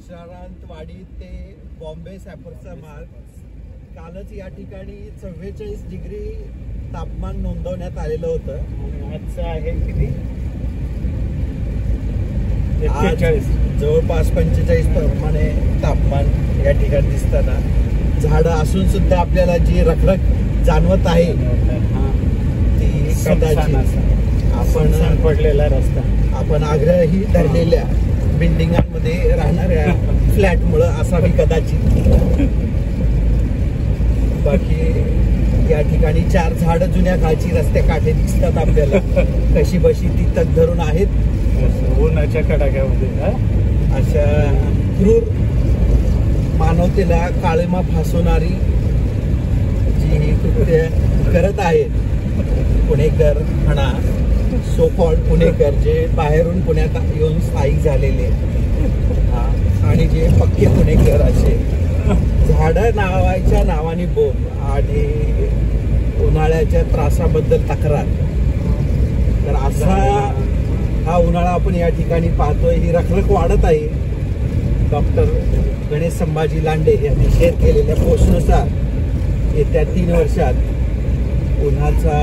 विश्रांतवाडी ते बॉम्बे सॅपर्सचा मार्ग. कालच या ठिकाणी 44 डिग्री तापमान नोंदवण्यात आलेलं होतं. आजचं आहे किती? आज जवळपास 45 प्रमाणे तापमान या ठिकाणी दिसताना. झाडं असून सुद्धा आपल्याला जी रखरख जाणवत आहे ती कदाचित आपण पडलेला रस्ता, आपण आग्रही धरलेल्या बिल्डिंगांमध्ये राहणाऱ्या फ्लॅटमुळे असावी कदाचित. बाकी या ठिकाणी 4 झाडं जुन्या काळची रस्त्या काठी दिसतात आपल्याला. कशी बशी ती तग धरून आहेत उन्हाच्या कडाक्यामध्ये. अशा क्रूर मानवतेला काळीमा फासवणारी जी ही कृत्य करत आहेत पुणेकर म्हणा, सो कॉल्ड पुणेकर, जे बाहेरून पुण्यात येऊन स्थायिक झालेले आणि जे पक्के पुणेकर, असे झाडं नावाच्या नावाने बोंब आणि उन्हाळ्याच्या त्रासाबद्दल तक्रार. तर असा हा उन्हाळा आपण या ठिकाणी पाहतोय. ही रखरख वाढत आहे. डॉक्टर गणेश संभाजी लांडे यांनी शेअर केलेल्या पोस्टनुसार येत्या 3 वर्षात उन्हाचा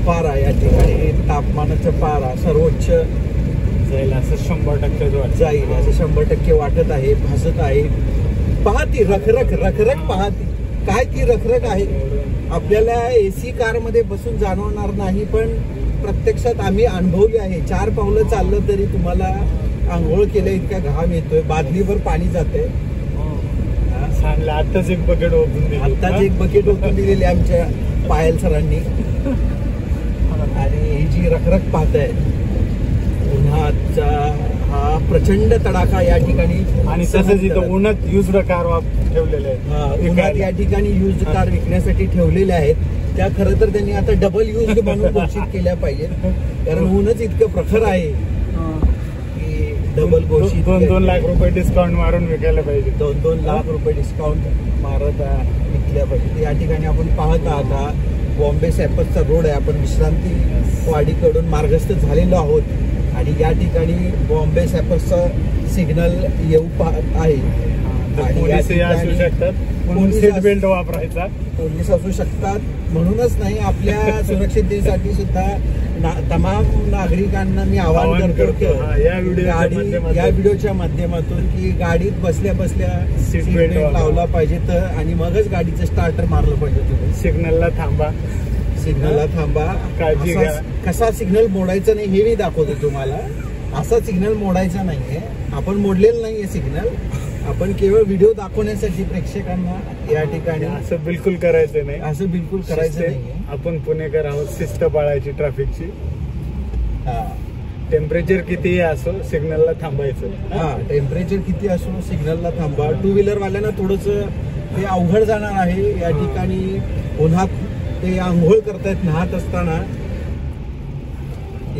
पारा या ठिकाणी, तापमानाचा पारा सर्वोच्च जाईल असं 100% जाईल असं 100% वाटत आहे, भासत आहे. पहा ती रखरख पहा ती काय ती रखरख आहे. आपल्याला AC कारमध्ये बसून जाणवणार नाही, पण प्रत्यक्षात आम्ही अनुभवले आहे. 4 पावलं चाललं तरी तुम्हाला आंघोळ केल्या इतका घाम येतोय, बादलीवर पाणी जातंय. आताच एक बकेट ओतून दिलेली आमच्या पायल सरांनी. आणि ही जी रखरख पाहताय उन्हाचा हा प्रचंड तडाखा या ठिकाणी. आणि तसंच इथं उन्हात युज्ड कार ठेवलेले आहेत. उन्हात या ठिकाणी युज्ड कार विकण्यासाठी ठेवलेल्या आहेत. त्या खरं तर त्यांनी आता डबल युज्ड म्हणून घोषित केल्या पाहिजेत, कारण ऊनच इतकं प्रखर आहे की डबल घोषित. 2-2 लाख रुपये डिस्काउंट मारून विकायला पाहिजे. 2-2 लाख रुपये डिस्काउंट मारत विकल्या पाहिजे. या ठिकाणी आपण पाहत आहात हा बॉम्बे सॅपर्सचा रोड आहे. आपण विश्रांतीवाडीकडून मार्गस्थ झालेलो आहोत आणि या ठिकाणी बॉम्बे सॅपर्सचा सिग्नल येऊ पाहत आहे. पोलीस असू शकतात म्हणून सीट बेल्ट वापरायचा. पोलीस असू शकतात म्हणूनच नाही, आपल्या सुरक्षिततेसाठी सुद्धा तमाम नागरिकांना मी आवाहन करतो की या व्हिडिओच्या माध्यमातून की गाडीत बसल्या बसल्या सीट बेल्ट लावला पाहिजे तर, आणि मगच गाडीचं स्टार्टर मारलं पाहिजे. तुम्ही सिग्नलला थांबा, काळजी घ्या. कसा सिग्नल मोडायचा नाही हे मी दाखवतो तुम्हाला. असा सिग्नल मोडायचा नाहीये, आपण मोडलेलं नाहीये सिग्नल. आपण केवळ व्हिडिओ दाखवण्यासाठी प्रेक्षकांना या ठिकाणी असं बिलकुल करायचं नाही. आपण पुणेकर आहोत, शिस्त पाळायची ट्रॅफिकची. टेम्परेचर कितीही असो सिग्नलला थांबायचं. टेम्परेचर किती असो सिग्नलला थांबा. 2 व्हीलर वाल्यांना थोडंसं ते अवघड जाणार आहे. या ठिकाणी उन्हात ते आंघोळ करतायत नहात असताना.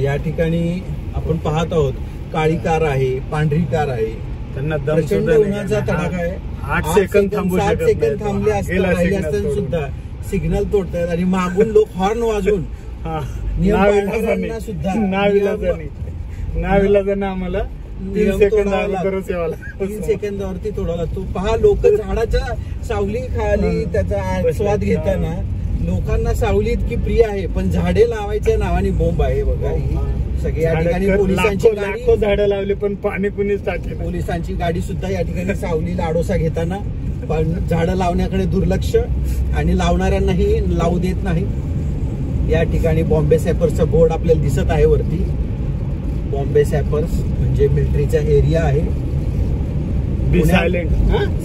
या ठिकाणी आपण पाहत आहोत काळी कार आहे, पांढरी कार आहे. त्यांना प्रचंड उन्हाचा तडाखा आहे. 8 सेकंद थांबले असताना सुद्धा सिग्नल तोडतात आणि मागून लोक हॉर्न वाजवून नाविलाजाने आम्हाला 3 सेकंदावरती तोडावला. तू पहा, लोक झाडाच्या सावली खाली त्याचा आस्वाद घेताना. लोकांना सावली इतकी प्रिय आहे, पण झाडे लावायच्या नावाने बोंब आहे. बघा ही सगळी या ठिकाणी पोलिसांची गाडी, झाडं लावली पण पाणी कुणीच टाकले. पोलिसांची गाडी सुद्धा या ठिकाणी सावलीला आडोसा घेताना, पण झाडं लावण्याकडे दुर्लक्ष आणि लावणाऱ्यांनाही लावू देत नाही. या ठिकाणी बॉम्बे सॅपर्सचा बोर्ड आपल्याला दिसत आहे वरती. बॉम्बे सॅपर्स म्हणजे मिलिटरीचा एरिया आहे.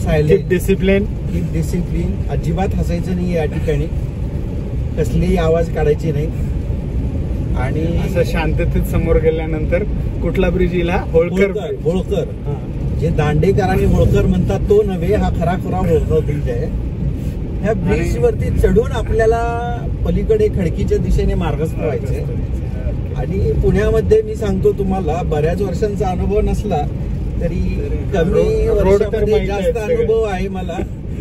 Silent, discipline. अजिबात हसायचं नाही या ठिकाणी, कसलेही आवाज काढायचे नाही. आणि असं शांततेत समोर गेल्यानंतर कुठला ब्रिज इला? होळकर. जे दांडेकरांनी होळकर म्हणतात तो नव्हे, हा खरा होळकर ब्रिज आहे. ह्या ब्रिज वरती चढून आपल्याला पलीकडे खडकीच्या दिशेने मार्गस्थ व्हायचंय. आणि पुण्यामध्ये मी सांगतो तुम्हाला, बऱ्याच वर्षांचा अनुभव नसला तरी कमी वर्षामध्ये जास्त अनुभव आहे मला.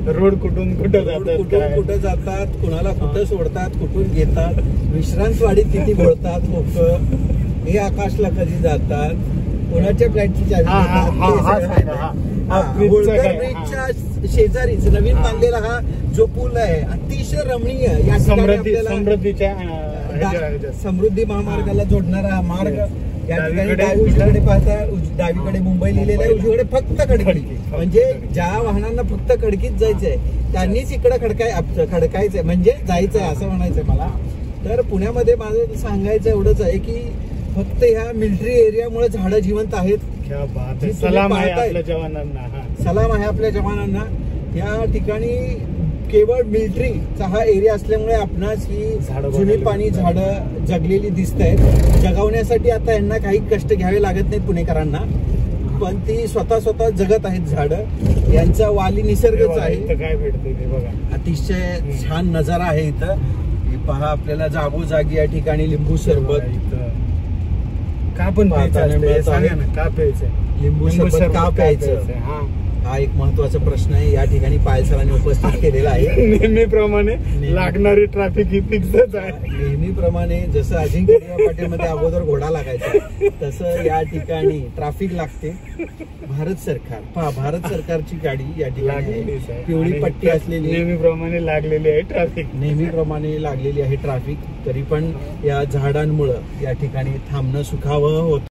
रोड कुठून कुठं जातात, कुणाला कुठं सोडतात, कुठून घेतात, विश्रांतवाडीत किती बोलतात लोक, हे आकाशला कधी जातात, कोणाच्या फ्लॅटची चावी होळकर ब्रिजच्या शेजारीच नवीन बांधलेला हा जो पूल आहे अतिशय रमणीय. या समृद्धी महामार्गाला जोडणारा हा मार्ग. या ठिकाणी उजवीकडे पाहता डावीकडे मुंबई लिहिलेलं आहे, उजवीकडे फक्त खडकी. म्हणजे ज्या वाहनांना फक्त खडकीत जायचंय त्यांनीच इकडे खडकायचंय म्हणजे जायचंय असं म्हणायचंय मला. तर पुण्यामध्ये माझं सांगायचं एवढंच आहे की फक्त ह्या मिलिटरी एरियामुळे झाडं जिवंत आहेत. सलाम आहे आपल्या जवानांना. सलाम आहे आपल्या जवानांना. या ठिकाणी केवळ मिलिटरीचा हा एरिया असल्यामुळे आपणास ही जुनी पाणी झाडं जगलेली दिसत आहेत. जगवण्यासाठी आता यांना काही कष्ट घ्यावे लागत नाहीत पुणेकरांना, पण ती स्वतः जगत आहेत झाडं. यांचा वाली निसर्गच आहे. काय भेटते ते बघा. अतिशय छान नजारा आहे इथं. पहा आपल्याला जागोजागी या ठिकाणी लिंबू सरबत का पण का प्यायचं, लिंबू सरबत का प्यायचं हा एक महत्वाचा प्रश्न आहे या ठिकाणी पायल सरांनी उपस्थित केलेला आहे. नेहमीप्रमाणे लागणारी ट्रॅफिक ही फिक्सच आहे. नेहमीप्रमाणे जसं अजिंक्य पाटीलमध्ये अगोदर घोडा लागायचा तसं या ठिकाणी ट्रॅफिक लागते. भारत सरकारची गाडी या ठिकाणी पिवळी पट्टी असलेली नेहमीप्रमाणे लागलेली आहे ट्रॅफिक. नेहमीप्रमाणे लागलेली आहे ट्रॅफिक. तरी पण या झाडांमुळं या ठिकाणी थांबणं सुखावह होतं.